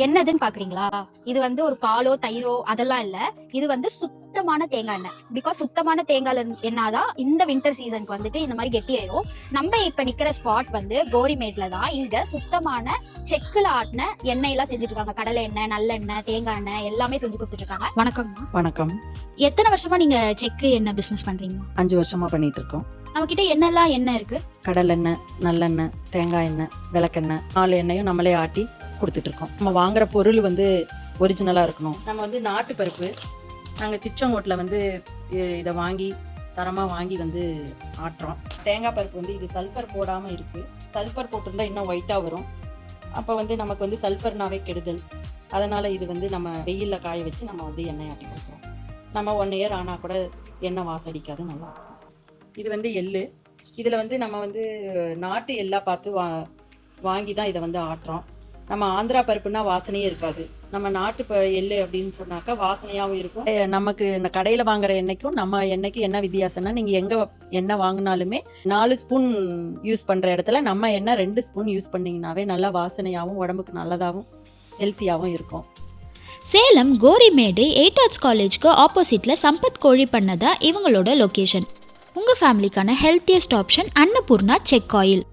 என்னதுன்னு பாக்குறீங்களா? இது வந்து ஒரு பாலோ தயிரோ அதெல்லாம் இல்ல. இது வந்து சுத்தமான தேங்காய் எண்ணெய். பிகாஸ் சுத்தமான தேங்காய் எண்ணெய் இந்த வின்டர் சீசனுக்கு வந்துட்டு இந்த மாதிரி கெட்டியாயிரும். நம்ம இப்ப நிக்கிற ஸ்பாட் வந்து கோரிமேட்ல தான். இங்க சுத்தமான செக்குல ஆட்டின எண்ணெய் எல்லாம் செஞ்சுட்டு இருக்காங்க. கடலை எண்ணெய், நல்லெண்ணெய், தேங்காய் எண்ணெய் எல்லாமே செஞ்சு கொடுத்துட்டு இருக்காங்க. வணக்கம். வணக்கம். எத்தனை வருஷமா நீங்க செக்கு எண்ணெய் பிசினஸ் பண்றீங்க? 5 வருஷமா பண்ணிட்டு இருக்கோம். நம்ம கிட்ட என்னெல்லாம் எண்ணெய் இருக்கு? கடலெண்ணெய், நல்லெண்ணெய், தேங்காய் எண்ணெய், விளக்கெண்ணெய், 4 எண்ணெயும் நம்மளே ஆட்டி கொடுத்துட்டு இருக்கோம். நம்ம வாங்குற பொருள் வந்து ஒரிஜினலாக இருக்கணும். நம்ம வந்து நாட்டு பருப்பு நாங்கள் திருச்செங்கோட்டில் வந்து இதை வாங்கி தரமாக வாங்கி வந்து ஆட்டுறோம். தேங்காய் பருப்பு வந்து இது சல்ஃபர் போடாமல் இருக்குது. சல்ஃபர் போட்டிருந்தா இன்னும் ஒயிட்டாக வரும். அப்போ வந்து நமக்கு வந்து சல்ஃபர்னாவே கெடுதல். அதனால் இது வந்து நம்ம வெயிலில் காய வச்சு நம்ம வந்து எண்ணெய் ஆட்டி கொடுக்குறோம். நம்ம 1 இயர் ஆனால் கூட எண்ணெய் வாசடிக்காது, நல்லாயிருக்கும். இது வந்து எள்ளு. இதில் வந்து நம்ம வந்து நாட்டு எல்லாம் பார்த்து வாங்கி தான் இதை வந்து ஆட்டுறோம். நம்ம ஆந்திரா பருப்புனா வாசனையே இருக்காது. நம்ம நாட்டு எள்ளு அப்படின்னு சொன்னாக்கா வாசனையாகவும் இருக்கும். நமக்கு இந்த கடையில் வாங்குற எண்ணெய்க்கும் நம்ம எண்ணெய்க்கும் என்ன வித்தியாசம்னா, நீங்கள் எங்கே எண்ணெய் வாங்கினாலுமே 4 ஸ்பூன் யூஸ் பண்ணுற இடத்துல நம்ம எண்ணெய் 2 ஸ்பூன் யூஸ் பண்ணிங்கனாவே நல்லா வாசனையாகவும் உடம்புக்கு நல்லதாகவும் ஹெல்த்தியாகவும் இருக்கும். சேலம் கோரிமேடு 8 ஆர்ட்ஸ் காலேஜ்க்கு ஆப்போசிட்டில் சம்பத் கோழி பண்ண தான் இவங்களோட லொக்கேஷன். உங்கள் ஃபேமிலிக்கான ஹெல்த்தியஸ்ட் ஆப்ஷன் அன்னபூர்ணா செக் ஆயில்.